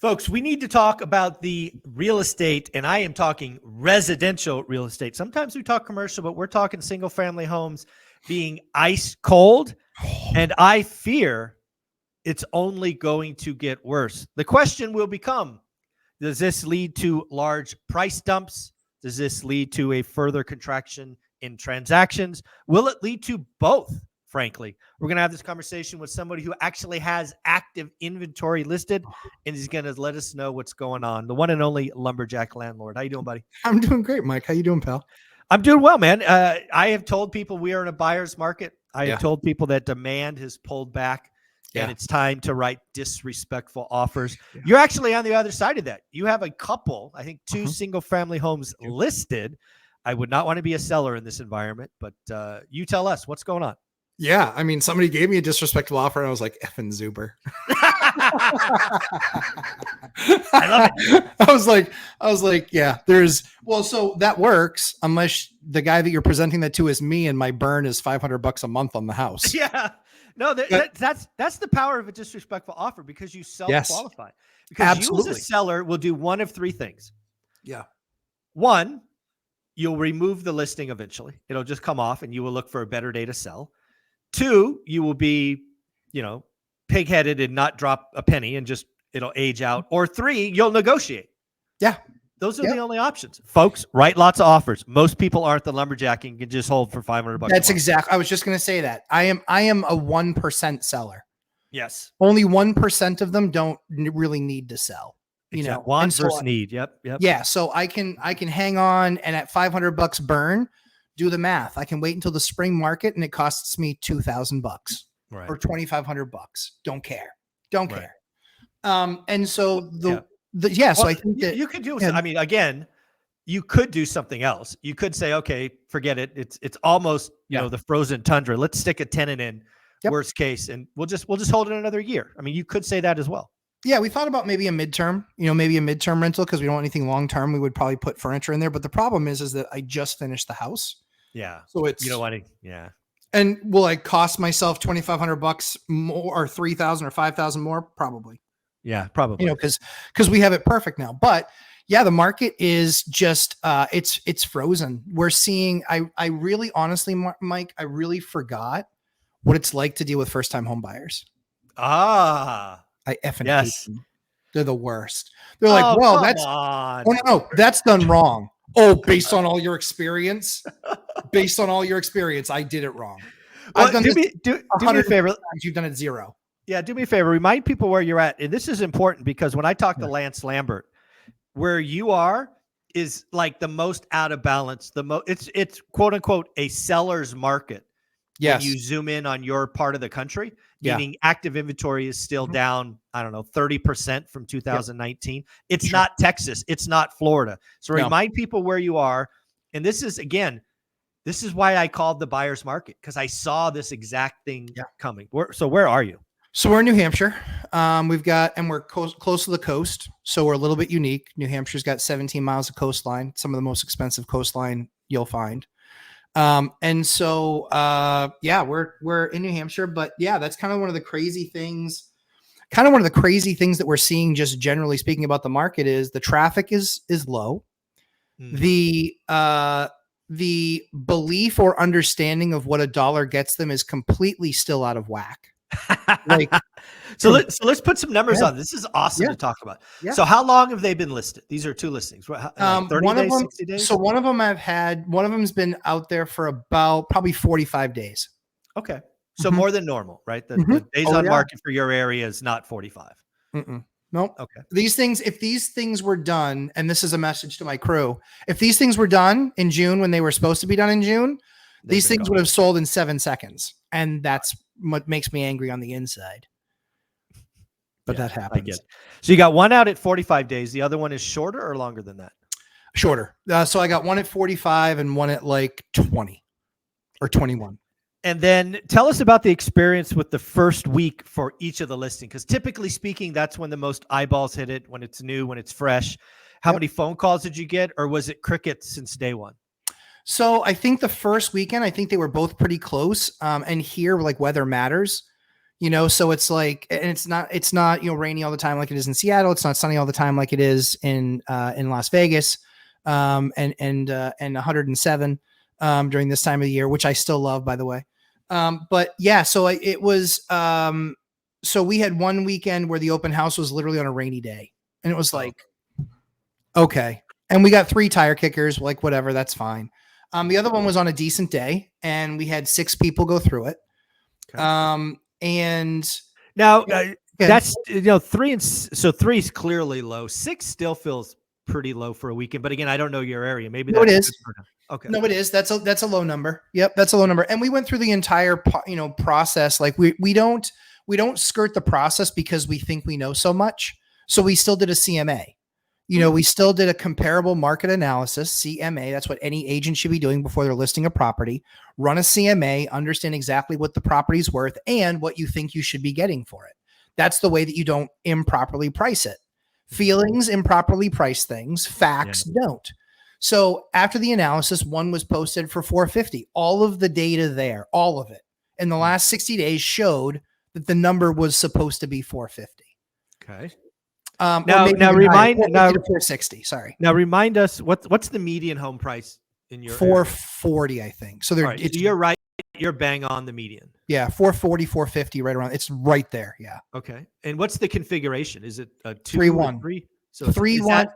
Folks, we need to talk about the real estate, and I am talking residential real estate. Sometimes we talk commercial, but we're talking single-family homes being ice cold, and I fear it's only going to get worse. The question will become, does this lead to large price dumps? Does this lead to a further contraction in transactions? Will it lead to both? Frankly, we're going to have this conversation with somebody who actually has active inventory listed, and he's going to let us know what's going on. The one and only Lumberjack Landlord. How you doing, buddy? I'm doing great, Mike. How you doing, pal? I'm doing well, man. I have told people we are in a buyer's market. I have told people that demand has pulled back, and it's time to write disrespectful offers. You're actually on the other side of that. You have a couple, I think 2 single-family homes listed. I would not want to be a seller in this environment, but you tell us what's going on. Yeah, I mean, somebody gave me a disrespectful offer, and I was like, effing Zuber. I love it. I was like, yeah, so that works unless the guy that you're presenting that to is me, and my burn is $500 a month on the house. Yeah, no, that's the power of a disrespectful offer, because you self-qualify. Yes. Because Absolutely. you as a seller will do one of 3 things. Yeah. 1, you'll remove the listing eventually. It'll just come off, and you will look for a better day to sell. 2, you will be, pig-headed and not drop a penny, and just it'll age out. Or 3, you'll negotiate. Yeah. Those are the only options. Folks, write lots of offers. Most people aren't the lumberjack and can just hold for $500. That's exactly. I was just going to say that. I am a 1% seller. Yes. Only 1% of them don't really need to sell. Want versus need. Yep. Yeah. So I can hang on, and at $500 burn, do the math. I can wait until the spring market, and it costs me $2,000 or $2,500. Don't care. And so so I think that you could do. I mean, again, you could do something else. You could say, okay, forget it. It's almost the frozen tundra. Let's stick a tenant in. Worst case, and we'll just hold it another year. I mean, you could say that as well. Yeah, we thought about maybe a midterm, rental, because we don't want anything long term. We would probably put furniture in there, but the problem is that I just finished the house. Yeah. So it's, you don't want to, yeah. And will I cost myself $2,500 more, or $3,000 or $5,000 more? Probably. Yeah, probably. Because we have it perfect now. But yeah, the market is just it's frozen. We're seeing. I really, honestly, Mike, I really forgot what it's like to deal with first time home buyers. I effing hate them. They're the worst. They're like, well, that's done wrong. Oh, based on all your experience, I did it wrong. Well, I've done do me a favor. Times, you've done it 0. Yeah, do me a favor. Remind people where you're at. And this is important, because when I talk to Lance Lambert, where you are is like the most out of balance. It's quote unquote a seller's market. Yes. When you zoom in on your part of the country, meaning active inventory is still down, 30% from 2019. It's not Texas. It's not Florida. So remind people where you are. And this is why I called the buyer's market, because I saw this exact thing coming. So where are you? So we're in New Hampshire. We're close to the coast. So we're a little bit unique. New Hampshire's got 17 miles of coastline, some of the most expensive coastline you'll find. We're in New Hampshire, but that's kind of one of the crazy things that we're seeing, just generally speaking, about the market is the traffic is low. The belief or understanding of what a dollar gets them is completely still out of whack. So let's put some numbers on. This is awesome to talk about. Yeah. So how long have they been listed? These are 2 listings. 30 days, 60 days? So one of them's been out there for about probably 45 days. Okay. So more than normal, right? The days on market for your area is not 45. Nope. Okay. If these things were done, and this is a message to my crew, if these things were done in June when they were supposed to be done in June, these things would have sold in 7 seconds. And that's what makes me angry on the inside. But that happens. I get it. So you got one out at 45 days. The other one is shorter or longer than that? Shorter. So I got one at 45 and one at like 20 or 21. And then tell us about the experience with the first week for each of the listings, because typically speaking, that's when the most eyeballs hit it, when it's new, when it's fresh. How many phone calls did you get, or was it crickets since day one? So I think the first weekend, they were both pretty close. And here, like, weather matters. So it's like, and it's not, rainy all the time like it is in Seattle. It's not sunny all the time like it is in Las Vegas, and 107 during this time of the year, which I still love, by the way. But yeah, so it was, so we had one weekend where the open house was literally on a rainy day, and it was like, okay. And we got 3 tire kickers, like whatever, that's fine. The other one was on a decent day, and we had 6 people go through it. Okay. And now that's 3 so 3 is clearly low. 6 still feels pretty low for a weekend, but again, I don't know your area. Maybe no, it that's is. Okay. No, it is. That's a low number. Yep, that's a low number. And we went through the entire process. Like we don't skirt the process because we think we know so much. So we still did a CMA. We still did a comparable market analysis, CMA. That's what any agent should be doing before they're listing a property. Run a CMA, understand exactly what the property's worth and what you think you should be getting for it. That's the way that you don't improperly price it. Feelings improperly price things. Facts don't. So after the analysis, one was posted for 450. All of the data there, all of it, in the last 60 days showed that the number was supposed to be 450. Okay. Now remind 460. Sorry. Now remind us what's the median home price in your 440, I think. So so you're right. You're bang on the median. Yeah, 440, 450, right around. It's right there. Yeah. Okay. And what's the configuration? Is it a 2-1? 3? So 3-1.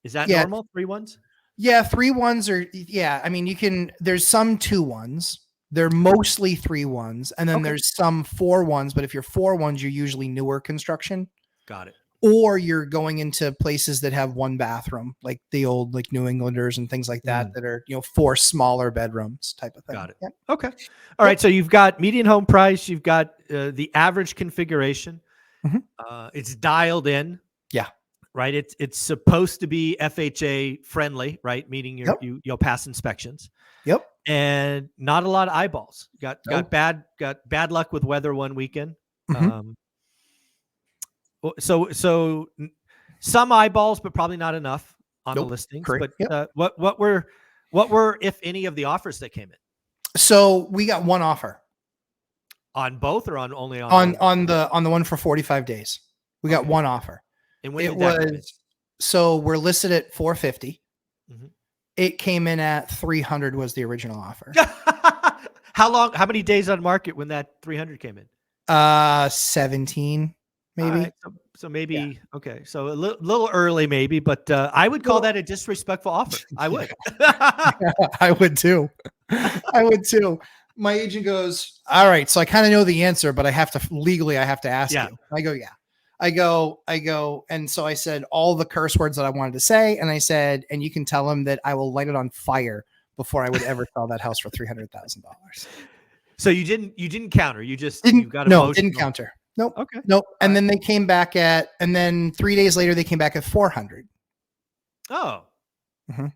Is that normal? 3-1s? Yeah, 3-1s are. Yeah, I mean, there's some 2-1s. They're mostly 3-1s, and then there's some 4-1s. But if you're 4-1s, you're usually newer construction. Got it. Or you're going into places that have 1 bathroom, like the old New Englanders and things like that, that are 4 smaller bedrooms type of thing. Got it. Yep. Okay. All right. So you've got median home price. You've got the average configuration. Mm-hmm. It's dialed in. Yeah. Right. It's supposed to be FHA friendly, right? Meaning you'll pass inspections. Yep. And not a lot of eyeballs. Got bad luck with weather one weekend. Mm-hmm. So some eyeballs, but probably not enough on the listings. Correct. But what were, if any, of the offers that came in? So we got 1 offer on both, or only on the one for 45 days. We got 1 offer. And when did that come in? So we're listed at 450. Mm-hmm. It came in at 300 was the original offer. How many days on market when that 300 came in? 17. Maybe. Right, so maybe, okay. So a little early maybe, but I would call that a disrespectful offer. I would. I would too. I would too. My agent goes, all right, so I kind of know the answer, but I have to ask you. I go, yeah. I go. And so I said all the curse words that I wanted to say. And I said, and you can tell him that I will light it on fire before I would ever sell that house for $300,000. So you didn't counter. You just didn't counter. Nope. Okay. Nope. And then they came back and then 3 days later, they came back at 400. Oh. Mm-hmm.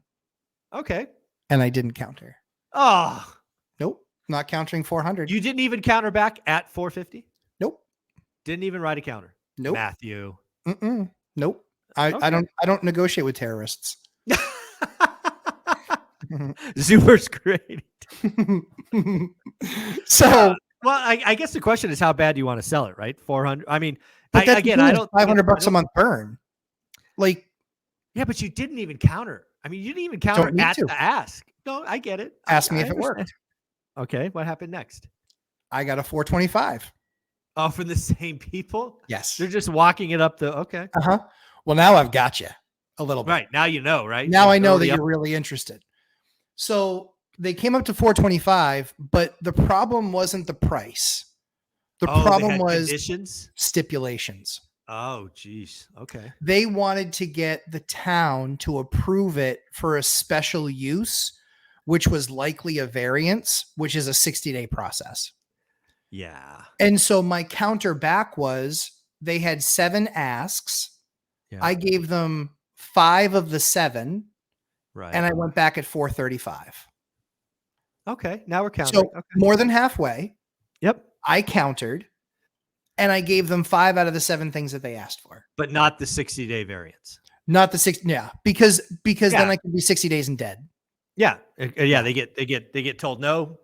Okay. And I didn't counter. Oh. Nope. Not countering 400. You didn't even counter back at 450? Nope. Didn't even write a counter? Nope. Matthew. Nope. I don't negotiate with terrorists. Zuber's great. So, well, I guess the question is how bad do you want to sell it, right? 400. I mean, I don't $500 a month burn. Yeah, but you didn't even counter. I mean, you didn't even counter at the ask. No, I get it. Ask me if it worked. Okay, what happened next? I got a 425. Oh, from the same people? Yes. They're just walking it up okay. Uh-huh. Well, now I've got you a little bit. Right. Now you know, right? Now I know that you're really interested. So they came up to 425, but the problem wasn't the price. The problem was conditions? Stipulations. Oh, geez. Okay. They wanted to get the town to approve it for a special use, which was likely a variance, which is a 60-day process. Yeah. And so my counter back was they had 7 asks. Yeah. I gave them 5 of the 7. Right. And I went back at 435. Okay. Now we're counting. So more than halfway. Yep. I countered and I gave them 5 out of the 7 things that they asked for. But not the 60-day variance. Not the 60. Yeah. Because then I could be 60 days and dead. Yeah. Yeah. They get told no,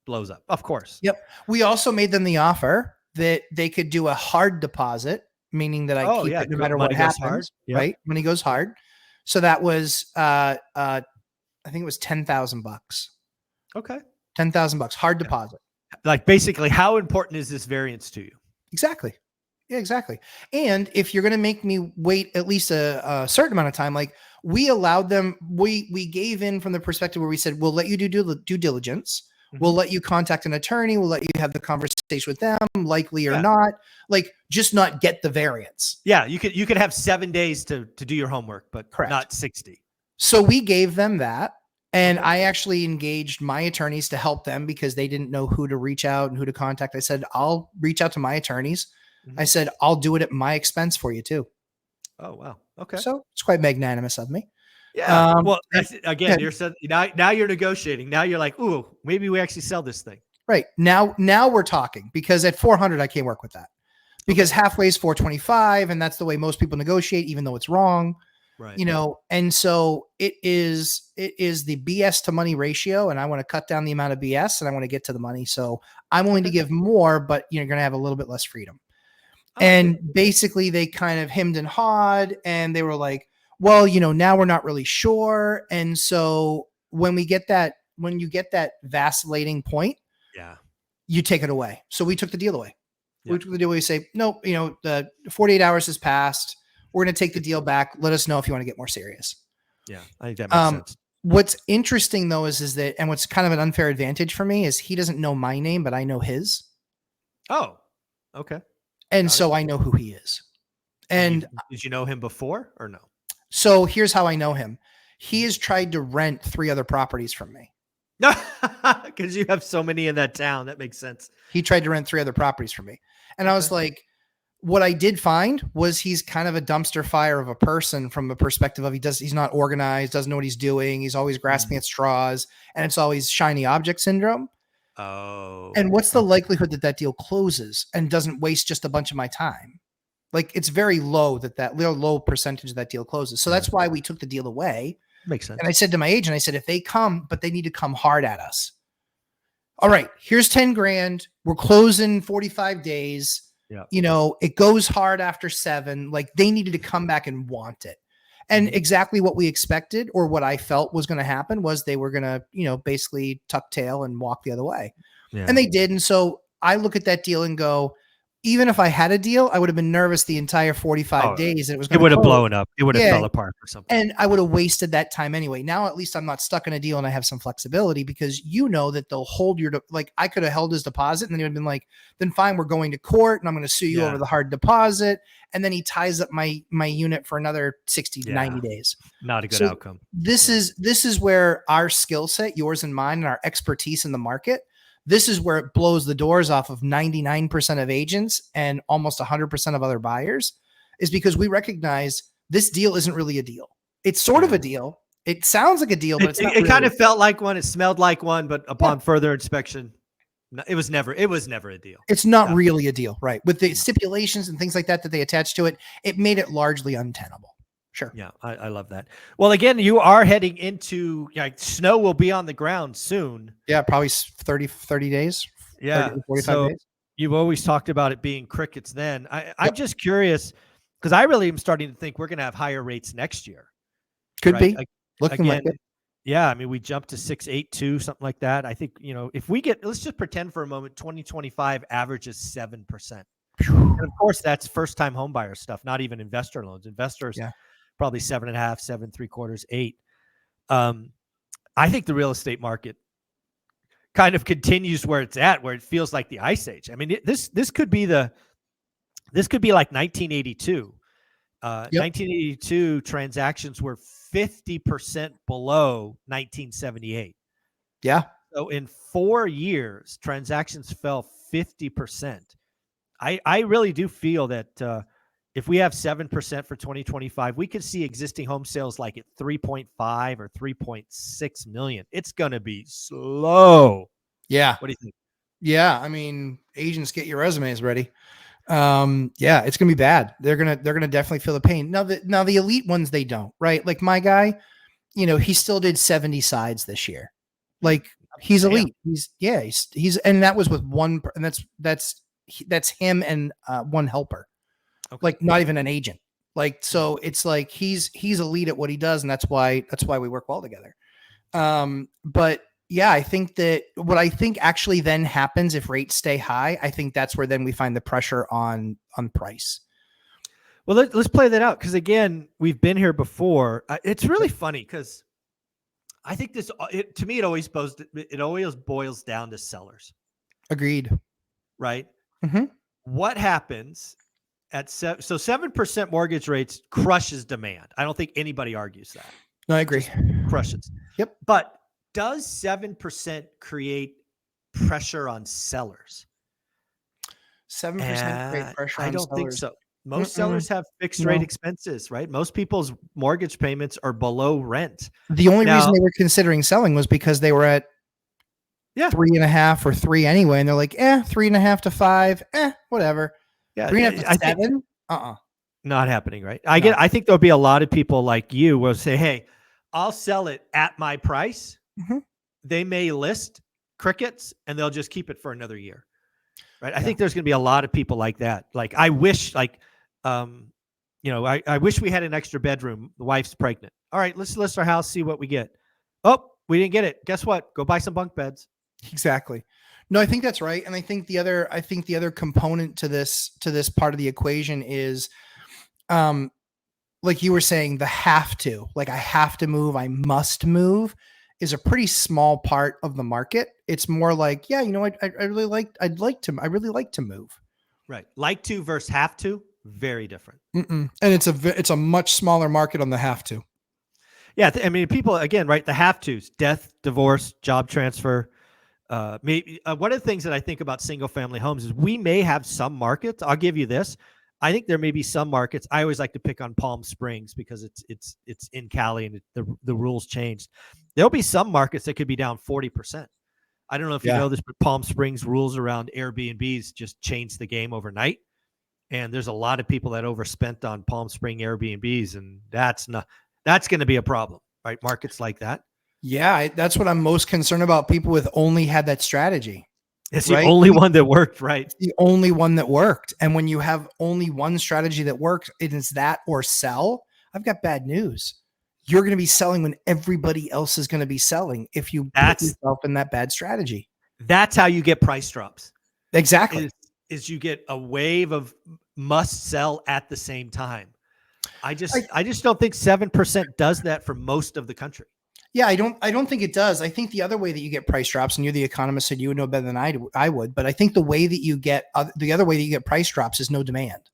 blows up. Of course. Yep. We also made them the offer that they could do a hard deposit, meaning that I keep it no matter what happens, right? Money goes hard. So that was, I think it was $10,000. Okay. $10,000 hard deposit. Like basically, how important is this variance to you? Exactly. Yeah, exactly. And if you're going to make me wait at least a certain amount of time, like we allowed them, we gave in from the perspective where we said, we'll let you do due diligence. Mm-hmm. We'll let you contact an attorney. We'll let you have the conversation with them, likely or not, like just not get the variance. Yeah. You could have 7 days to do your homework, but not 60. So we gave them that. And I actually engaged my attorneys to help them because they didn't know who to reach out and who to contact. I said, I'll reach out to my attorneys. I said, I'll do it at my expense for you too. Oh, wow. Okay. So it's quite magnanimous of me. Yeah. Well, again, you're now you're negotiating. Now you're like, ooh, maybe we actually sell this thing. Right. Now we're talking, because at 400, I can't work with that, because halfway is 425. And that's the way most people negotiate, even though it's wrong. Right. And so it is the BS to money ratio. And I want to cut down the amount of BS and I want to get to the money. So I'm willing to give more, but you're going to have a little bit less freedom. And basically they kind of hemmed and hawed, and they were like, well, now we're not really sure. And so when you get that vacillating point, you take it away. So we took the deal away. Yeah. We took the deal away. We say, nope, the 48 hours has passed. We're going to take the deal back. Let us know if you want to get more serious. Yeah. I think that makes sense. What's interesting though, is that, and what's kind of an unfair advantage for me is he doesn't know my name, but I know his. Oh, okay. And so I know who he is. And did you know him before or no? So here's how I know him. He has tried to rent 3 other properties from me. No, because you have so many in that town. That makes sense. He tried to rent 3 other properties from me. And I was like, what I did find was he's kind of a dumpster fire of a person from a perspective of he's not organized, doesn't know what he's doing. He's always grasping at straws, and it's always shiny object syndrome. Oh. And what's the likelihood that deal closes and doesn't waste just a bunch of my time? Like, it's very low that low percentage of that deal closes. So that's why we took the deal away. Makes sense. And I said to my agent, I said, if they come, but they need to come hard at us. All right, here's 10 grand. We're closing 45 days. Yeah. It goes hard after 7. Like, they needed to come back and want it. And exactly what we expected, or what I felt was going to happen, was they were going to, basically tuck tail and walk the other way. Yeah. And they did. And so I look at that deal and go, even if I had a deal, I would have been nervous the entire 45 days. And it would have blown up. It would have fell apart or something. And I would have wasted that time anyway. Now, at least I'm not stuck in a deal and I have some flexibility, because that they'll hold like, I could have held his deposit and then he would have been like, then fine, we're going to court and I'm going to sue you over the hard deposit. And then he ties up my unit for another 60 to 90 days. Not a good outcome. This is where our skill set, yours and mine, and our expertise in the market, this is where it blows the doors off of 99% of agents and almost 100% of other buyers, is because we recognize this deal isn't really a deal. It's sort of a deal. It sounds like a deal, but it's not. It kind of felt like one. It smelled like one, but upon further inspection, it was never a deal. It's not really a deal, right? With the stipulations and things like that they attached to it, it made it largely untenable. Sure. Yeah, I love that. Well, again, you are heading into, snow will be on the ground soon. Yeah, probably 30 days. Yeah. 45 days. You've always talked about it being crickets then. I'm just curious, because I really am starting to think we're going to have higher rates next year. Could be. Looking like it. Yeah, I mean, we jumped to 6.82, something like that. I think, if we let's just pretend for a moment, 2025 averages 7%. And of course, that's first-time home buyer stuff, not even investor loans. Investors, probably 7.5, 7.75, 8. I think the real estate market kind of continues where it's at, where it feels like the ice age. I mean, this could be like 1982. 1982 transactions were 50% below 1978. Yeah. So in 4 years, transactions fell 50%. I really do feel that if we have 7% for 2025, we could see existing home sales like at 3.5 or 3.6 million. It's going to be slow. Yeah. What do you think? Yeah. I mean, agents, get your resumes ready. Yeah, it's going to be bad. They're going to definitely feel the pain. Now the elite ones, they don't, right? Like my guy, he still did 70 sides this year. Like, he's elite. He's and that was with one, and that's that's him and one helper, Okay. like not even an agent. Like, so it's like he's a lead at what he does, and that's why we work well together. But yeah, I think that what I think actually then happens if rates stay high, I think that's where then we find the pressure on price. Well, let's play that out, because again, we've been here before. It's really funny because I think to me, it always boils down to sellers. Agreed. Right. Mm-hmm. What happens at 7% mortgage rates crushes demand. I don't think anybody argues that. No, I agree. Just crushes. Yep. But does 7% create pressure on sellers? 7% create pressure on I don't think sellers. so. Most sellers have fixed rate expenses, right? Most people's mortgage payments are below rent. The only reason they were considering selling was because they were at 3.5 or 3 anyway, and they're like, 3.5 to 5, whatever. Yeah, 3.5 to 7. Not happening, right? I think there'll be a lot of people like you will say, "Hey, I'll sell it at my price." Mm-hmm. They may list crickets, and they'll just keep it for another year, right? I think there's going to be a lot of people like that. Like, I wish, I wish we had an extra bedroom. The wife's pregnant. All right, let's list our house, see what we get. Oh, we didn't get it. Guess what? Go buy some bunk beds. Exactly. No, I think that's right. And I think the other component to this part of the equation is, like you were saying, the have to, like I have to move, I must move, is a pretty small part of the market. It's more like, I really like to move. Right. Like to versus have to, very different. And it's a much smaller market on the have to. Yeah. I mean, people, again, right, the have tos, death, divorce, job transfer. Maybe one of the things that I think about single family homes is we may have some markets. I'll give you this. I think there may be some markets. I always like to pick on Palm Springs because it's in Cali and the rules changed. There'll be some markets that could be down 40%. I don't know if you know this, but Palm Springs rules around Airbnbs just changed the game overnight. And there's a lot of people that overspent on Palm Spring Airbnbs, and that's going to be a problem, right? Markets like that. Yeah, that's what I'm most concerned about. People with only had that strategy. It's the only one that worked, right? It's the only one that worked. And when you have only one strategy that works, it is that or sell. I've got bad news. You're going to be selling when everybody else is going to be selling if you put yourself in that bad strategy. That's how you get price drops. Exactly. Is you get a wave of must sell at the same time. I just don't think 7% does that for most of the country. Yeah, I don't think it does. I think the other way that you get price drops, and you're the economist, and you would know better than I would, but I think the other way that you get price drops is no demand.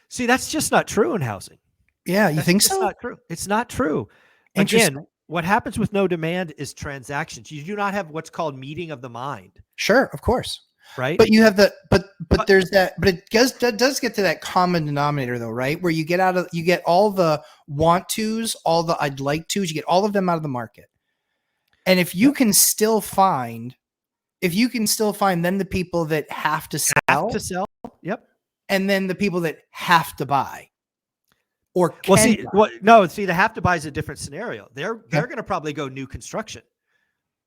See, that's just not true in housing. Yeah, you think so? It's not true. It's not true. Again, what happens with no demand is transactions. You do not have what's called meeting of the mind. Sure, of course. Right. But you have there's that, but it does get to that common denominator though, right? Where you get all the want tos, all the I'd like tos, you get all of them out of the market. And if you can still find then the people that have to sell. Yep. And then the people that have to buy. Or the have to buy is a different scenario. They're going to probably go new construction.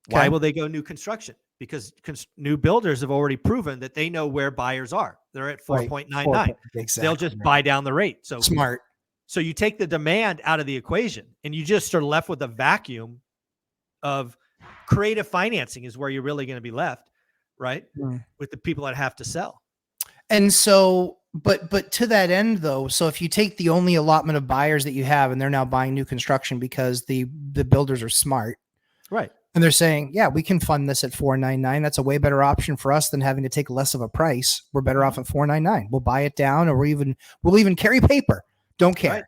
Okay. Why will they go new construction? Because new builders have already proven that they know where buyers are. They're at 4.99. Exactly. They'll just buy down the rate. So smart. So you take the demand out of the equation, and you just are left with a vacuum of creative financing is where you're really going to be left, right? With the people that have to sell. And so, but to that end though, so if you take the only allotment of buyers that you have, and they're now buying new construction because the builders are smart, right? And they're saying, yeah, we can fund this at 4.99. That's a way better option for us than having to take less of a price. We're better off at 4.99. We'll buy it down, or we'll even carry paper. Don't care. Right.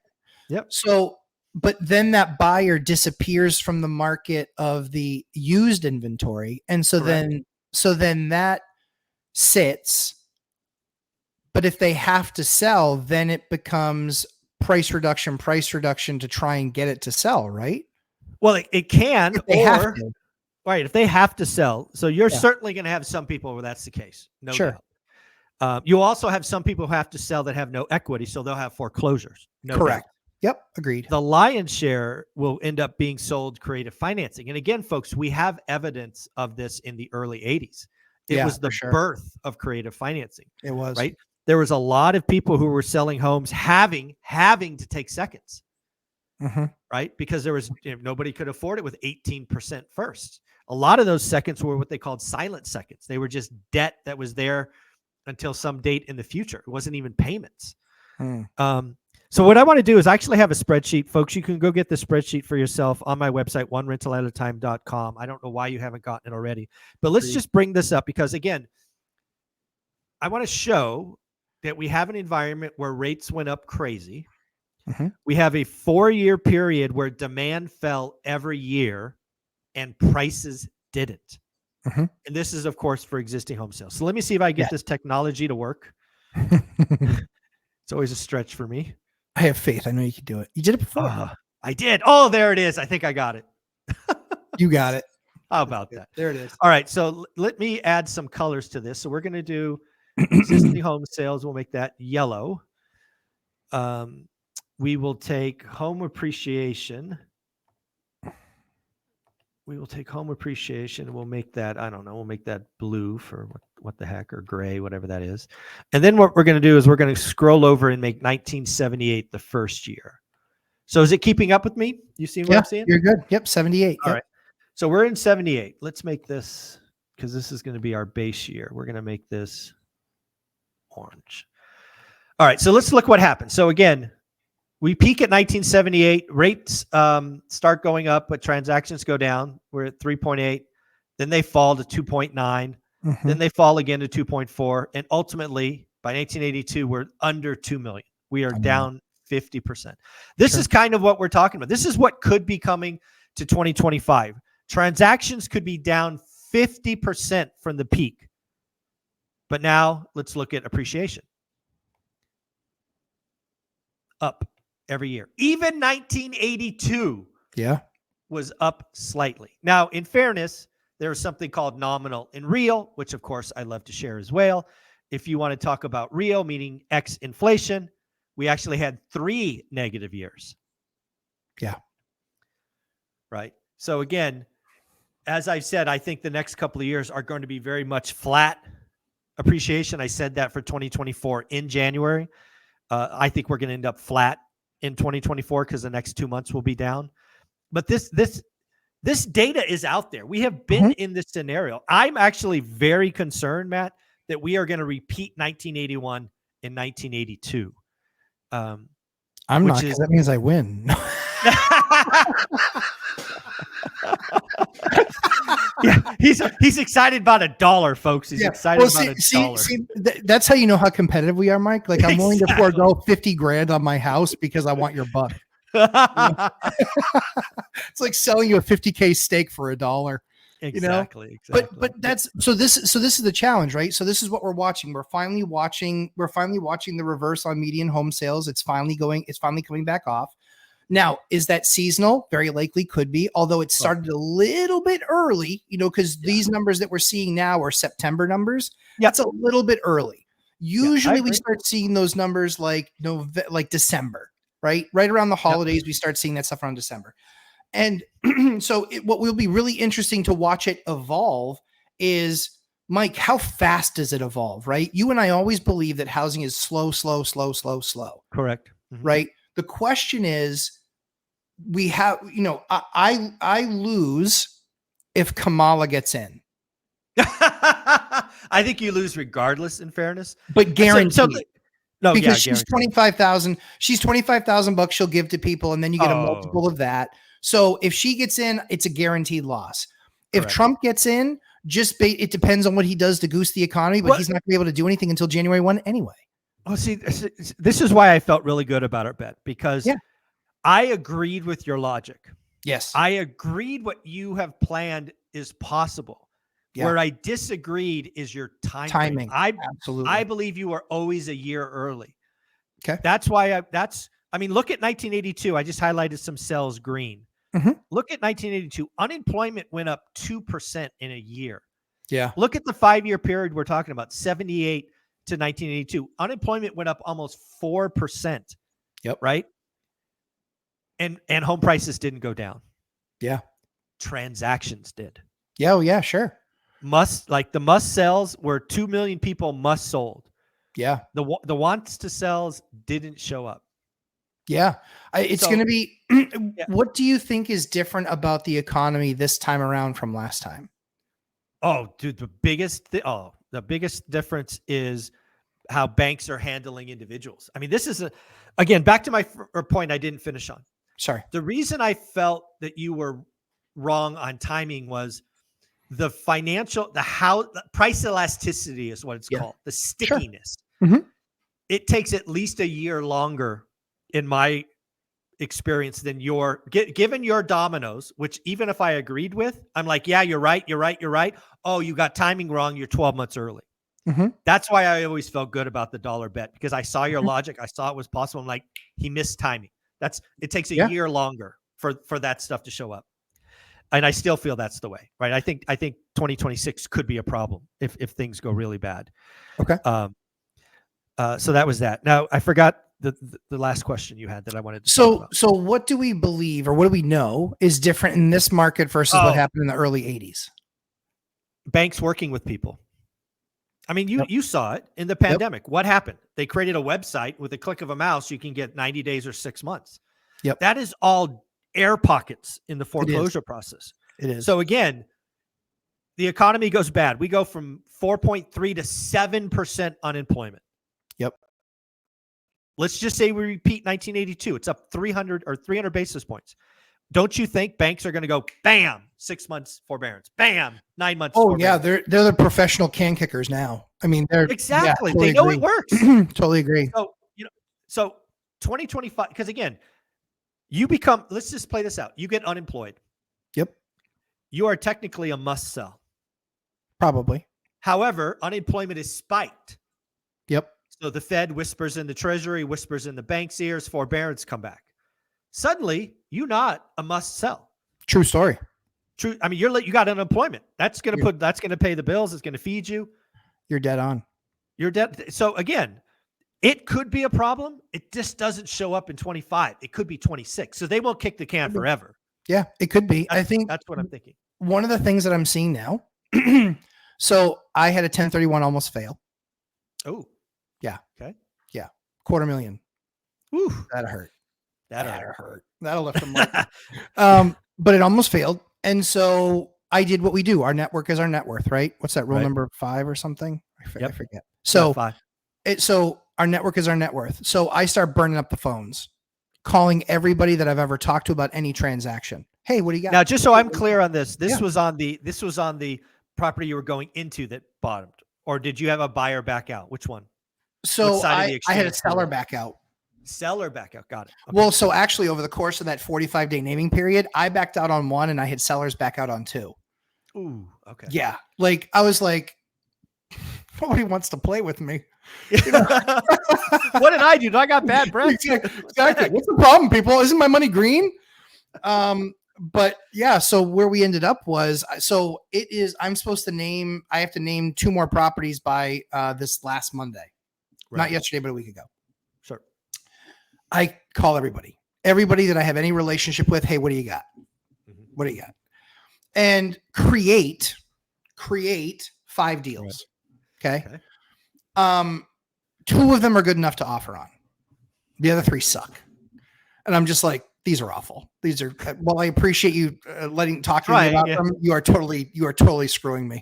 Yep. So, but then that buyer disappears from the market of the used inventory. And so then that sits. But if they have to sell, then it becomes price reduction to try and get it to sell, right? Well, it can, if they have to. Right. If they have to sell. So you're certainly going to have some people where that's the case. No doubt. You also have some people who have to sell that have no equity. So they'll have foreclosures. Correct. Doubt. Yep. Agreed. The lion's share will end up being sold creative financing. And again, folks, we have evidence of this in the early 80s. It was the for sure. birth of creative financing. It was. Right. There was a lot of people who were selling homes having to take seconds. Right. Because there was nobody could afford it with 18% first. A lot of those seconds were what they called silent seconds. They were just debt that was there until some date in the future. It wasn't even payments. So what I want to do is I actually have a spreadsheet, folks. You can go get the spreadsheet for yourself on my website, onerentalatatime.com. I don't know why you haven't gotten it already, but let's just bring this up because, again, I want to show that we have an environment where rates went up crazy. We have a 4-year period where demand fell every year and prices didn't. And this is, of course, for existing home sales. So let me see if I get this technology to work. It's always a stretch for me. I have faith. I know you can do it. You did it before. I did. Oh, there it is. I think I got it. You got it. How about that? There it is. All right. So let me add some colors to this. So we're going to do existing home sales. We'll make that yellow. We will take home appreciation. We'll make that, I don't know, we'll make that blue for what the heck, or gray, whatever that is. And then what we're going to do is we're going to scroll over and make 1978 the first year. So is it keeping up with me? You see what I'm seeing? You're good. Yep. 78. All right. So we're in 78. Let's make this, because this is going to be our base year. We're going to make this orange. All right. So let's look what happened. So again, we peak at 1978. Rates start going up, but transactions go down. We're at 3.8. Then they fall to 2.9. Then they fall again to 2.4. And ultimately, by 1982, we're under 2 million. We are down 50%. This is kind of what we're talking about. This is what could be coming to 2025. Transactions could be down 50% from the peak. But now let's look at appreciation. Up every year. Even 1982 was up slightly. Now, in fairness, there is something called nominal and real, which of course I love to share as well. If you want to talk about real, meaning X inflation, we actually had 3 negative years. Right. So again, as I've said, I think the next couple of years are going to be very much flat appreciation. I said that for 2024 in January. I think we're going to end up flat in 2024 because the next 2 months will be down. But this data is out there. We have been in this scenario. I'm actually very concerned, Matt, that we are going to repeat 1981 and 1982. I'm not, because that means I win. Yeah, he's excited about $1, folks. He's excited about $1. See, that's how you know how competitive we are, Mike. Like, I'm willing to forego 50 grand on my house because I want your buck. It's like selling you a 50K steak for $1. Exactly. But that's so this is the challenge, right? So this is what we're watching. We're finally watching the reverse on median home sales. It's finally coming back off. Now, is that seasonal? Very likely could be, although it started a little bit early, because these numbers that we're seeing now are September numbers. That's a little bit early. Usually we start seeing those numbers like December, right? Right around the holidays, we start seeing that stuff around December. And so what will be really interesting to watch it evolve is, Mike, how fast does it evolve, right? You and I always believe that housing is slow. Correct. Right? The question is, we have, I lose if Kamala gets in. I think you lose regardless, in fairness. But guaranteed. Because she's 25,000. She's $25,000 she'll give to people, and then you get a multiple of that. So if she gets in, it's a guaranteed loss. If Trump gets in, it depends on what he does to goose the economy, but he's not going to be able to do anything until January 1 anyway. Oh, see, this is why I felt really good about our bet, because I agreed with your logic. Yes. I agreed what you have planned is possible. Yeah. Where I disagreed is your timing. Absolutely. I believe you are always a year early. Okay. That's why look at 1982. I just highlighted some cells green. Look at 1982. Unemployment went up 2% in a year. Yeah. Look at the 5-year period we're talking about, 78 to 1982. Unemployment went up almost 4%. Yep. Right. And home prices didn't go down. Yeah. Transactions did. Yeah. Oh, yeah, sure. the must sells were 2 million people must sold. Yeah. The wants to sells didn't show up. Yeah. It's So- going to be, Yeah. what do you think is different about the economy this time around from last time? Oh, dude, the biggest difference is how banks are handling individuals. I mean, this is again, back to my point I didn't finish on. Sorry. The reason I felt that you were wrong on timing was the price elasticity is what it's called. The stickiness. Sure. Mm-hmm. It takes at least a year longer in my experience than given your dominoes, which even if I agreed with, I'm like, yeah, you're right. Oh, you got timing wrong. You're 12 months early. Mm-hmm. That's why I always felt good about the dollar bet, because I saw your logic. I saw it was possible. I'm like, he missed timing. It takes a year longer for that stuff to show up. And I still feel that's the way, right? I think 2026 could be a problem if things go really bad. Okay. So that was that. Now I forgot the last question you had that I wanted to talk about. So what do we believe, or what do we know is different in this market versus what happened in the early 80s? Banks working with people. I mean, you saw it in the pandemic. What happened? They created a website with a click of a mouse. You can get 90 days or 6 months. Yep. That is all air pockets in the foreclosure process. It is. So again, the economy goes bad. We go from 4.3 to 7% unemployment. Yep. Let's just say we repeat 1982. It's up 300 basis points. Don't you think banks are going to go, bam, 6 months forbearance, bam, 9 months? Oh forbearance. yeah, they're the professional can kickers now. I mean, they're exactly. Yeah, totally they know agree. it works. Totally agree. So 2025, because again, let's just play this out. You get unemployed. Yep. You are technically a must sell. Probably. However, unemployment is spiked. Yep. So the Fed whispers in the Treasury, whispers in the bank's ears, forbearance come back. Suddenly, you're not a must sell. True story. True. I mean, you got unemployment. That's going to pay the bills. It's going to feed you. You're dead on. You're dead. So again, it could be a problem. It just doesn't show up in 25. It could be 26. So they won't kick the can forever. Yeah, it could be. I think that's what I'm thinking. One of the things that I'm seeing now. So I had a 1031 almost fail. Oh, yeah. Okay. Yeah. $250,000. Woo. That hurt. That'll hurt. That'll lift them up. But it almost failed. And so I did what we do. Our network is our net worth, right? What's that rule number 5 or something? I forget. So our network is our net worth. So I start burning up the phones, calling everybody that I've ever talked to about any transaction. Hey, what do you got? Now, just so I'm clear on this, this was on the property you were going into that bottomed, or did you have a buyer back out? Which one? So I had a seller back out. Seller back out. Got it. Okay. Well, so actually over the course of that 45-day naming period, I backed out on 1 and I had sellers back out on 2. Ooh, okay. Yeah. Like I was like, nobody wants to play with me. You know? What did I do? I got bad breath. Exactly. What's the problem, people? Isn't my money green? But yeah, so where we ended up was, I'm supposed to I have to name 2 more properties by this last Monday. Right. Not yesterday, but a week ago. Sure. I call everybody that I have any relationship with. Hey, what do you got? Mm-hmm. What do you got? And create 5 deals. Right. Okay. 2 of them are good enough to offer on. The other 3 suck. And I'm just like, these are awful. These are, well, I appreciate you talking to me about them. You are totally screwing me.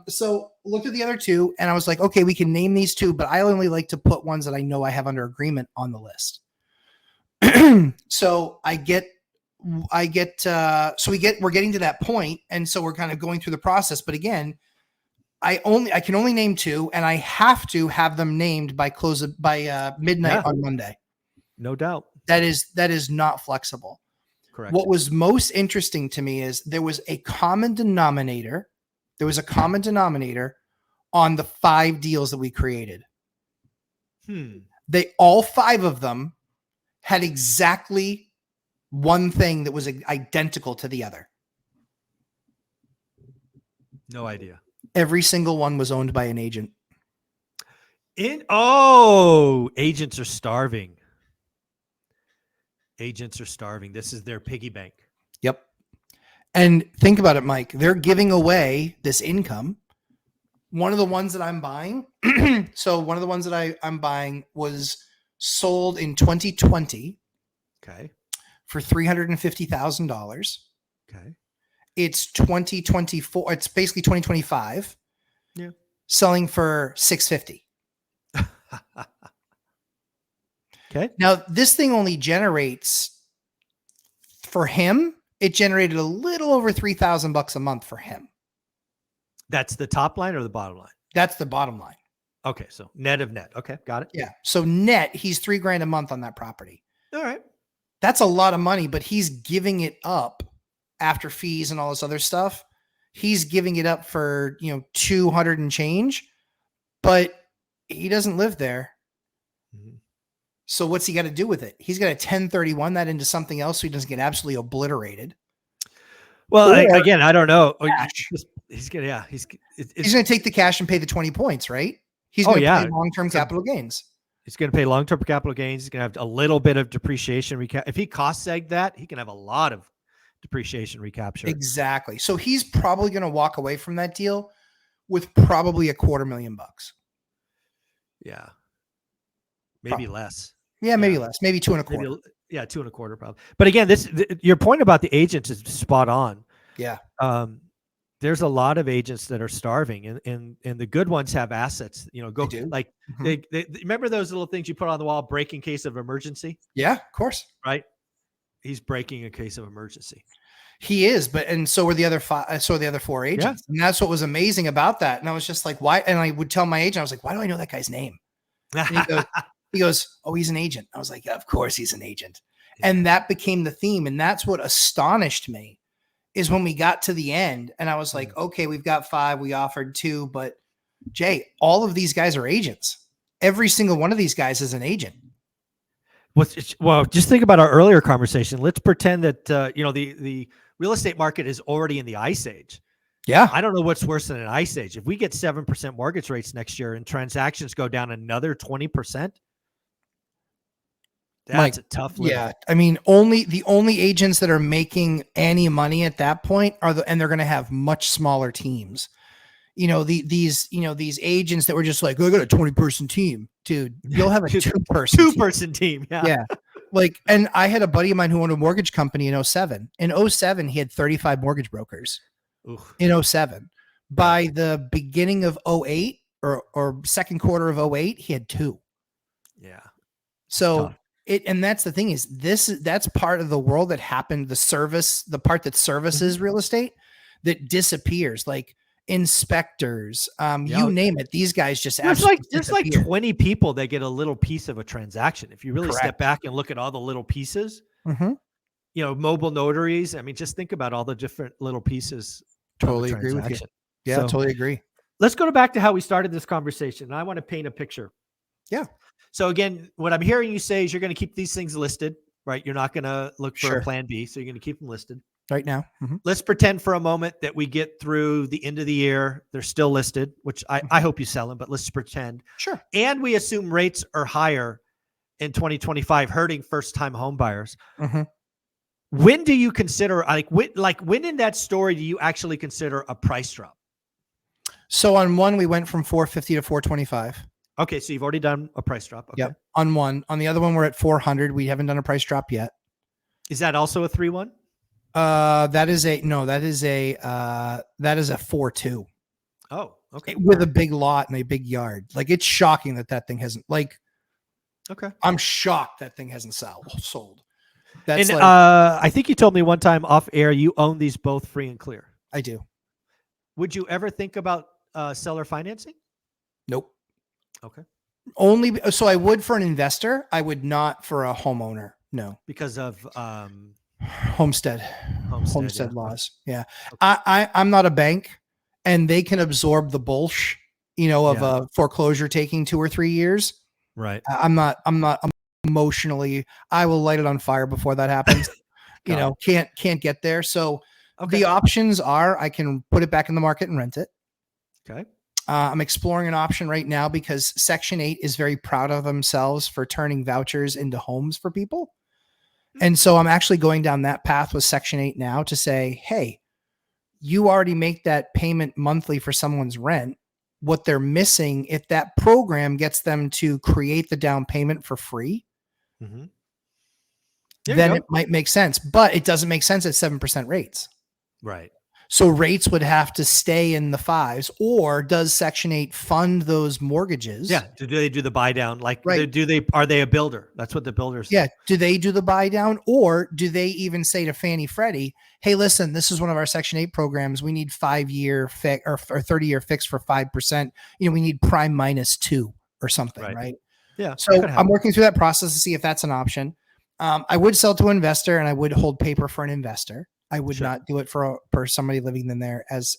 So looked at the other 2 and I was like, okay, we can name these 2, but I only like to put ones that I know I have under agreement on the list. So we're getting to that point. And so we're kind of going through the process, but again, I can only name 2 and I have to have them named by midnight on Monday. No doubt. That is not flexible. Correct. What was most interesting to me is there was a common denominator. There was a common denominator on the 5 deals that we created. All 5 of them had exactly one thing that was identical to the other. No idea. Every single one was owned by an agent. Agents are starving. Agents are starving. This is their piggy bank. Yep. And think about it, Mike. They're giving away this income. One of the ones that I'm buying, so one of the ones that I'm buying was sold in 2020 Okay. for $350,000. Okay. It's 2024. It's basically 2025. Yeah. Selling for $650. Okay. Now, this thing only generates for him. It generated a little over $3,000 a month for him. That's the top line or the bottom line? That's the bottom line. Okay. So net of net. Okay. Got it. Yeah. So net, he's $3,000 a month on that property. All right. That's a lot of money, but he's giving it up after fees and all this other stuff. He's giving it up for, 200 and change, but he doesn't live there. Mm-hmm. So what's he got to do with it? He's got to 1031 that into something else so he doesn't get absolutely obliterated. Well, again, I don't know. He's going to, he's going to take the cash and pay the 20 points, right? He's going to pay long-term capital gains. He's going to pay long-term capital gains. He's going to have a little bit of depreciation. If he cost seg that, he can have a lot of depreciation recapture. Exactly. So he's probably going to walk away from that deal with probably $250,000. Yeah. Maybe less. Yeah, maybe less. Maybe 2.25. Maybe, 2.25 probably. But again, your point about the agents is spot on. Yeah. There's a lot of agents that are starving, and the good ones have assets. Go like they remember those little things you put on the wall, break in case of emergency. Yeah, of course. Right. He's breaking in case of emergency. He is, and so were the other five. So the other four agents, and that's what was amazing about that. And I was just like, why? And I would tell my agent, I was like, why do I know that guy's name? And he goes, oh, he's an agent. I was like, yeah, of course he's an agent. Yeah. And that became the theme. And that's what astonished me is when we got to the end and I was like, okay, we've got 5, we offered 2, but Jay, all of these guys are agents. Every single one of these guys is an agent. Well, just think about our earlier conversation. Let's pretend that, the real estate market is already in the ice age. Yeah. I don't know what's worse than an ice age. If we get 7% mortgage rates next year and transactions go down another 20%, that's a tough limit. Yeah. I mean, the only agents that are making any money at that point and they're going to have much smaller teams. These agents that were just like, oh, I got a 20-person team, dude, you'll have a 2-person team. Yeah. Yeah. And I had a buddy of mine who owned a mortgage company in 2007. In 2007, he had 35 mortgage brokers. Oof. In 2007. By the beginning of 2008 or second quarter of 2008, he had 2. Yeah. So and that's the thing is that's part of the world that happened. The part that services real estate that disappears, like inspectors, you name it. These guys just there's like 20 people that get a little piece of a transaction. If you really step back and look at all the little pieces, mobile notaries. I mean, just think about all the different little pieces. Totally agree with you. Yeah, totally agree. Let's go back to how we started this conversation. I want to paint a picture. Yeah. So again, what I'm hearing you say is you're going to keep these things listed, right? You're not going to look for a plan B. So you're going to keep them listed right now. Let's pretend for a moment that we get through the end of the year. They're still listed, which I hope you sell them, but let's pretend. Sure. And we assume rates are higher in 2025, hurting first-time home buyers. When do you consider, when in that story do you actually consider a price drop? So on one, we went from 450 to 425. Okay, so you've already done a price drop. Okay. Yep. On one. On the other one, we're at 400. We haven't done a price drop yet. Is that also a 3-1? That is a 4-2. Oh, okay. With a big lot and a big yard. Like, it's shocking that thing hasn't, okay. I'm shocked that thing hasn't sold. That's I think you told me one time off air, you own these both free and clear. I do. Would you ever think about seller financing? Nope. Okay. So I would for an investor. I would not for a homeowner. No. Because of homestead laws. Yeah. Okay. I'm not a bank, and they can absorb the bullshit, of a foreclosure taking 2 or 3 years. Right. I'm not emotionally, I will light it on fire before that happens. Can't get there. So the options are I can put it back in the market and rent it. Okay. I'm exploring an option right now because Section 8 is very proud of themselves for turning vouchers into homes for people. And so I'm actually going down that path with Section 8 now to say, hey, you already make that payment monthly for someone's rent. What they're missing, if that program gets them to create the down payment for free, Mhm. then it might make sense, but it doesn't make sense at 7% rates. Right. So rates would have to stay in the 5s, or does Section 8 fund those mortgages? Yeah. Do they do the buy down? Like, Right. are they a builder? That's what the builders. Yeah. Do they do the buy down, or do they even say to Fannie Freddie, hey, listen, this is one of our Section 8 programs. We need 5-year fix or 30-year fix for 5%. We need prime -2 or something. Right. Yeah. So I'm working through that process to see if that's an option. I would sell to an investor, and I would hold paper for an investor. I would not do it for somebody living in there as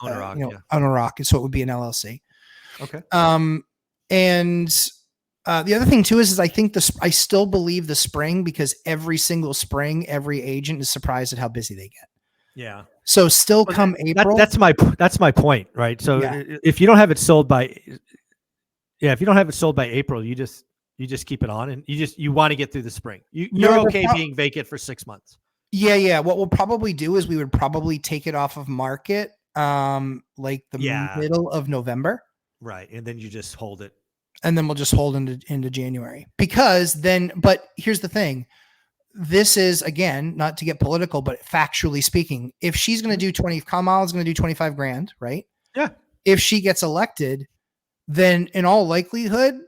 owner-occupied. So it would be an LLC. Okay. And the other thing too is I think I still believe the spring, because every single spring, every agent is surprised at how busy they get. Yeah. So come April. That's my point, right? So if you don't have it sold by, if you don't have it sold by April, you just keep it on, and you want to get through the spring. You're okay being vacant for 6 months. Yeah. What we'll probably do is we would probably take it off of market, like the middle of November. Right. And then you just hold it. And then we'll just hold into January, because then, but here's the thing. This is, again, not to get political, but factually speaking, if she's going to do Kamala's going to do 25 grand, right? Yeah. If she gets elected, then in all likelihood,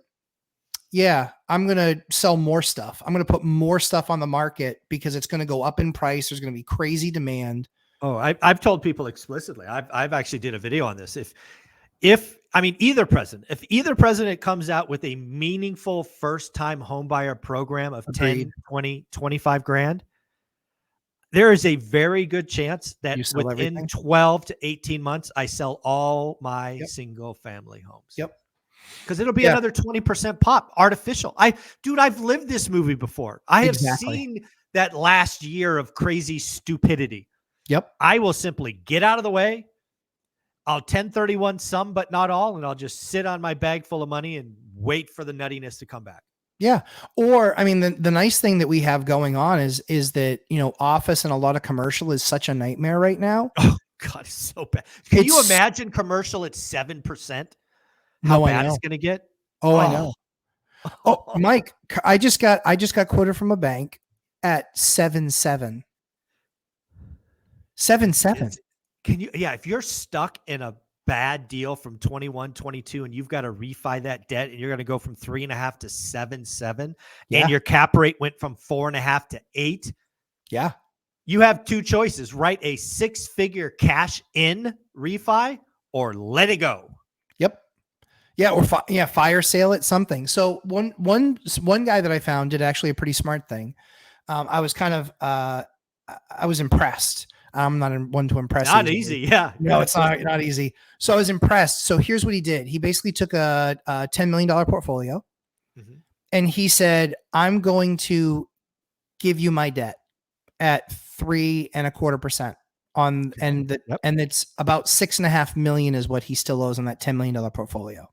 I'm going to sell more stuff. I'm going to put more stuff on the market, because it's going to go up in price. There's going to be crazy demand. Oh, I've told people explicitly. I've actually did a video on this. If either president comes out with a meaningful first-time homebuyer program of 10, 20, 25 grand, there is a very good chance that within 12 to 18 months, I sell all my single-family homes. Yep. Because it'll be another 20% pop, artificial. I've lived this movie before. I have seen that last year of crazy stupidity. Yep. I will simply get out of the way. I'll 1031 some, but not all, and I'll just sit on my bag full of money and wait for the nuttiness to come back. Yeah. Or, the nice thing that we have going on is that, office and a lot of commercial is such a nightmare right now. Oh God, it's so bad. Can you imagine commercial at 7%? How bad it's going to get? Oh, I know. Oh, Mike, I just got quoted from a bank at 7.7. 7.7. Can you? Yeah, if you're stuck in a bad deal from 21, 22, and you've got to refi that debt, and you're going to go from 3.5 to 7.7, and your cap rate went from 4.5 to 8. Yeah, you have two choices: write a 6-figure cash in refi, or let it go. Yep. Yeah, or fire sale it, something. So one guy that I found did actually a pretty smart thing. I was kind of I was impressed. I'm not one to impress. Not easy. Yeah. No, it's not easy. So I was impressed. So here's what he did. He basically took a $10 million portfolio, and he said, I'm going to give you my debt at 3.25% on, and it's about $6.5 million is what he still owes on that $10 million portfolio.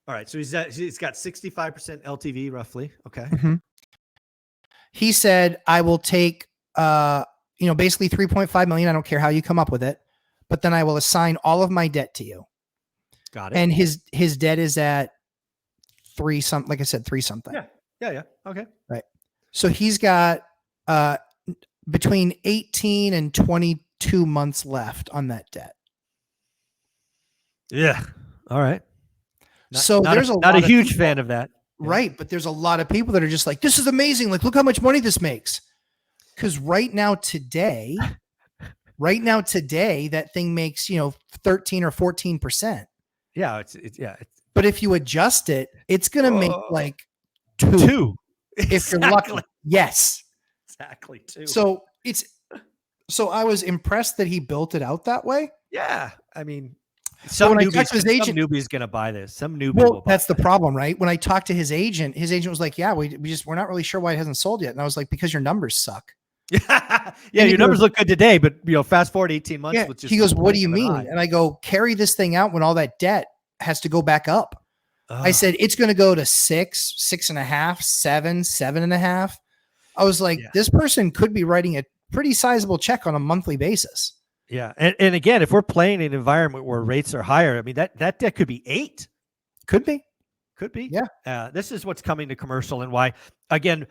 All right. So he's got 65% LTV roughly. Okay. Mm-hmm. He said, I will take, basically 3.5 million. I don't care how you come up with it, but then I will assign all of my debt to you. Got it. And his debt is at 3 something, like I said, 3 something. Yeah. Okay. Right. So he's got between 18 and 22 months left on that debt. Yeah. All right. There's not a huge fan of that. Right. But there's a lot of people that are just like, this is amazing. Like, look how much money this makes. Because right now today, that thing makes 13 or 14%. Yeah, it's but if you adjust it, it's gonna make like 2. If you're lucky. Yes, exactly 2. So I was impressed that he built it out that way. Yeah, some newbie's gonna buy this. Some newbie will buy that's the problem, right? When I talked to his agent was like, "Yeah, we're not really sure why it hasn't sold yet." And I was like, "Because your numbers suck." Your numbers look good today, but fast forward 18 months. Yeah. He goes, "What do you mean?" And I go, "Carry this thing out when all that debt has to go back up." I said, "It's going to go to 6, 6.5, 7, 7.5." I was like, "This person could be writing a pretty sizable check on a monthly basis." Yeah. And again, if we're playing in an environment where rates are higher, I mean, that debt could be 8. Could be. Could be. Yeah. This is what's coming to commercial and why, again,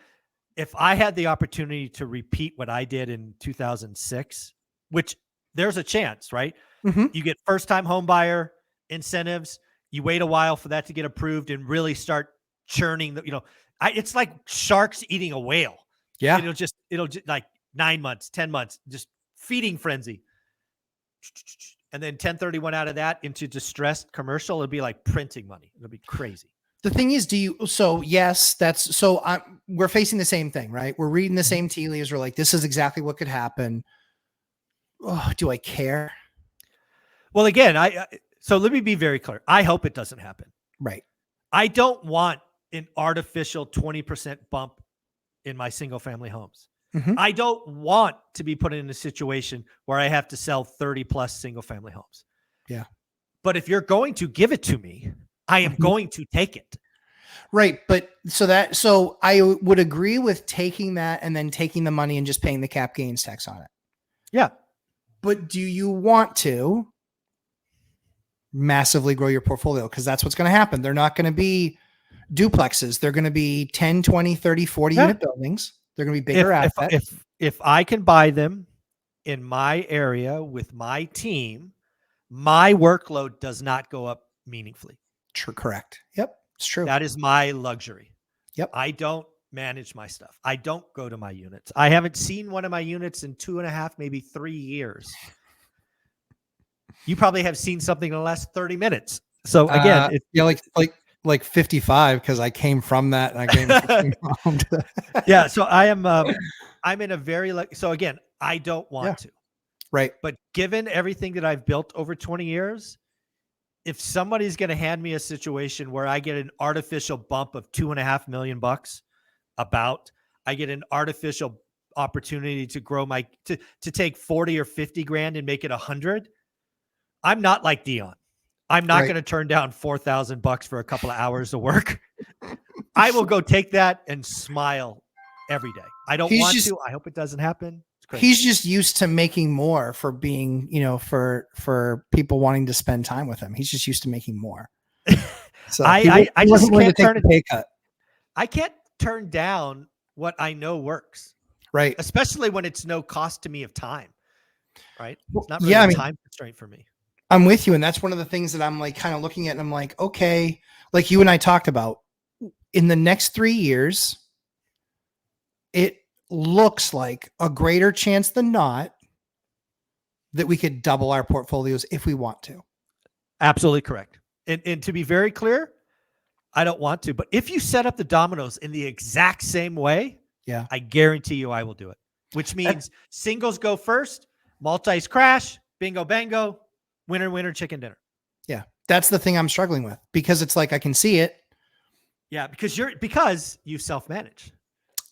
if I had the opportunity to repeat what I did in 2006, which there's a chance, right? Mhm. You get first-time home buyer incentives. You wait a while for that to get approved and really start churning the, it's like sharks eating a whale. Yeah. It'll just like 9 months, 10 months, just feeding frenzy. And then 1031 out of that into distressed commercial. It'll be like printing money. It'll be crazy. The thing is, yes, we're facing the same thing, right? We're reading the same tea leaves. We're like, this is exactly what could happen. Oh, do I care? Well, again, so let me be very clear. I hope it doesn't happen. Right. I don't want an artificial 20% bump in my single family homes. Mhm. I don't want to be put in a situation where I have to sell 30 plus single family homes. Yeah. But if you're going to give it to me, I am going to take it. Right. But so I would agree with taking that and then taking the money and just paying the cap gains tax on it. Yeah. But do you want to massively grow your portfolio? Because that's what's going to happen. They're not going to be duplexes. They're going to be 10, 20, 30, 40 unit buildings. They're going to be bigger assets. If I can buy them in my area with my team, my workload does not go up meaningfully. True. Correct. Yep. It's true. That is my luxury. Yep. I don't manage my stuff. I don't go to my units. I haven't seen one of my units in 2.5, maybe 3 years. You probably have seen something in the last 30 minutes. So again, like 55, because I came from that and I came home to that. Yeah. So I'm in a very so again, I don't want to. Right. But given everything that I've built over 20 years, if somebody's going to hand me a situation where I get an artificial bump of $2.5 million, I get an artificial opportunity to grow to take 40 or 50 grand and make it 100. I'm not like Dion. I'm not going to turn down $4,000 for a couple of hours of work. I will go take that and smile every day. I don't want to. I hope it doesn't happen. He's just used to making more for being, for people wanting to spend time with him. He's just used to making more. So I just can't turn a pay cut. I can't turn down what I know works. Right. Especially when it's no cost to me of time. Right. It's not really a time constraint for me. I'm with you. And that's one of the things that I'm like kind of looking at. And I'm like, okay, like you and I talked about, in the next 3 years, it looks like a greater chance than not that we could double our portfolios if we want to. Absolutely correct. And to be very clear, I don't want to, but if you set up the dominoes in the exact same way, I guarantee you I will do it, which means singles go first, multis crash, bingo, bango, winner, winner, chicken dinner. Yeah. That's the thing I'm struggling with, because it's like, I can see it. Yeah. Because you self-manage.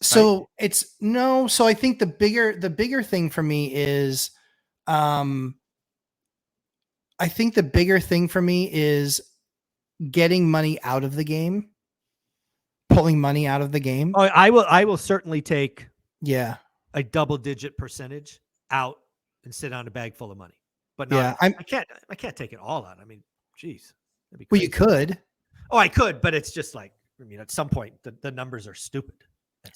So so I think the bigger thing for me is, getting money out of the game, pulling money out of the game. Oh, I will certainly take a double-digit percentage out and sit on a bag full of money, but not, I can't take it all out. I mean, geez. Well, you could. Oh, I could, but it's just like, at some point the numbers are stupid.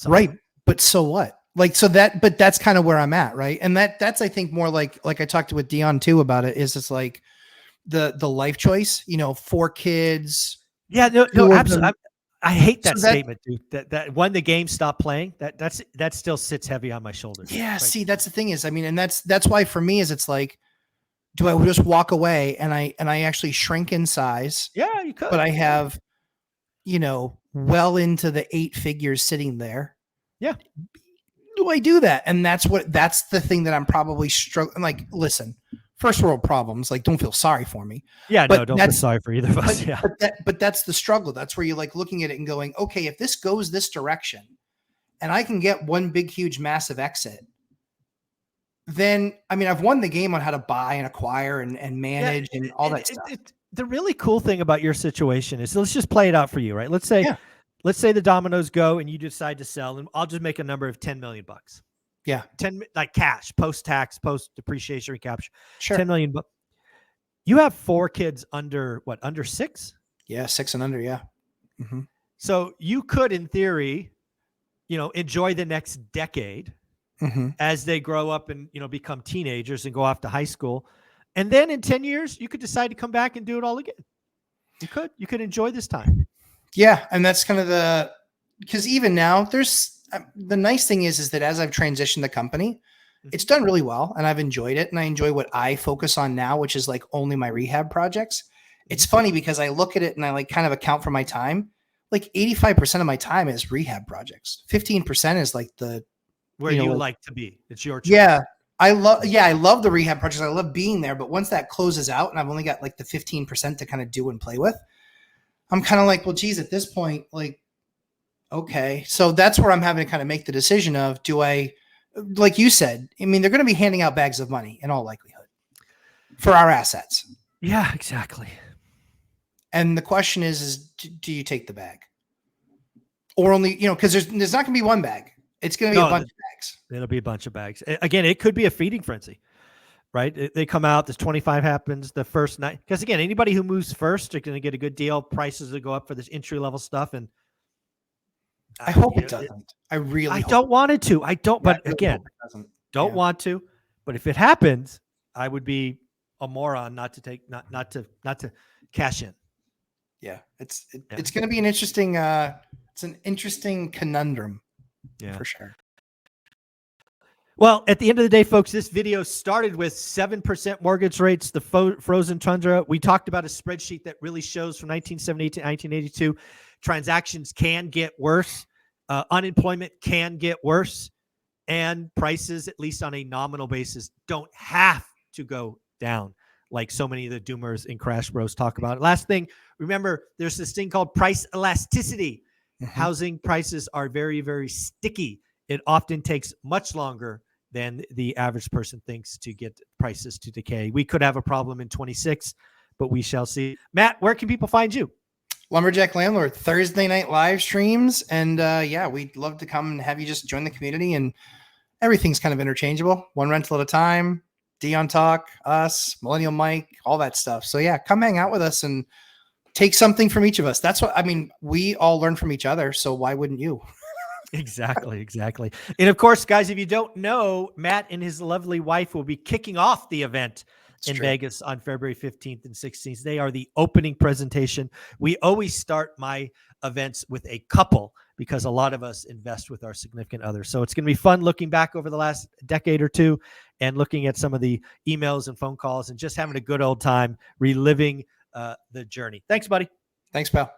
Right. But so what? But that's kind of where I'm at. Right. And that's, I think, more like I talked with Dion too about it, is it's like the life choice, 4 kids. Yeah, no, absolutely. I hate that statement, dude. That when the game stopped playing, that still sits heavy on my shoulders. Yeah. Right. See, that's the thing is, and that's why for me is, it's like, do I just walk away and I actually shrink in size? Yeah, you could. But I have, well into the 8 figures sitting there. Yeah. Do I do that? And that's the thing that I'm probably struggling. Like, listen, first world problems, like, don't feel sorry for me. Yeah, no, don't feel sorry for either of us. Yeah. But that's the struggle. That's where you're like looking at it and going, okay, if this goes this direction and I can get one big, huge, massive exit, then, I've won the game on how to buy and acquire and manage and all that stuff. The really cool thing about your situation is, let's just play it out for you, right? Let's say the dominoes go and you decide to sell, and I'll just make a number of $10 million. Yeah. 10, like cash, post-tax, post-depreciation recapture. Sure. 10 million. You have 4 kids under what? Under 6? Yeah. 6 and under. Yeah. Mm-hmm. So you could, in theory, enjoy the next decade as they grow up and, become teenagers and go off to high school. And then in 10 years, you could decide to come back and do it all again. You could enjoy this time. Yeah. And that's kind of because even now there's the nice thing is that as I've transitioned the company, it's done really well and I've enjoyed it. And I enjoy what I focus on now, which is like only my rehab projects. It's funny because I look at it and I like kind of account for my time. Like 85% of my time is rehab projects. 15% is like where you like to be. It's your choice. Yeah. I love the rehab projects. I love being there. But once that closes out and I've only got like the 15% to kind of do and play with, I'm kind of like, well, geez, at this point, like, okay. So that's where I'm having to kind of make the decision of, do I, like you said, I mean, they're going to be handing out bags of money in all likelihood for our assets. Yeah, exactly. And the question is do you take the bag? Or only, because there's not going to be one bag. It's going to be a bunch of bags. It'll be a bunch of bags. Again, it could be a feeding frenzy, right? They come out, this 25 happens the first night. Because again, anybody who moves first are going to get a good deal. Prices will go up for this entry-level stuff. And I hope it doesn't. I don't want it to. I don't, but again, don't want to. But if it happens, I would be a moron not to cash in. Yeah, it's going to be an interesting. It's an interesting conundrum. Yeah, for sure. Well, at the end of the day, folks, this video started with 7% mortgage rates, the frozen tundra. We talked about a spreadsheet that really shows from 1978 to 1982, transactions can get worse, unemployment can get worse, and prices, at least on a nominal basis, don't have to go down like so many of the doomers and crash bros talk about. Last thing, remember, there's this thing called price elasticity. Housing prices are very, very sticky. It often takes much longer than the average person thinks to get prices to decay. We could have a problem in 26, but we shall see. Matt, where can people find you? Lumberjack Landlord, Thursday night live streams. And we'd love to come and have you just join the community, and everything's kind of interchangeable. One rental at a time, Dion Talk, us, Millennial Mike, all that stuff. So yeah, come hang out with us and take something from each of us. That's what I mean. We all learn from each other. So why wouldn't you? Exactly. And of course, guys, if you don't know, Matt and his lovely wife will be kicking off the event in Vegas on February 15th and 16th. They are the opening presentation. We always start my events with a couple because a lot of us invest with our significant others. So it's going to be fun looking back over the last decade or two and looking at some of the emails and phone calls and just having a good old time reliving the journey. Thanks, buddy. Thanks, pal.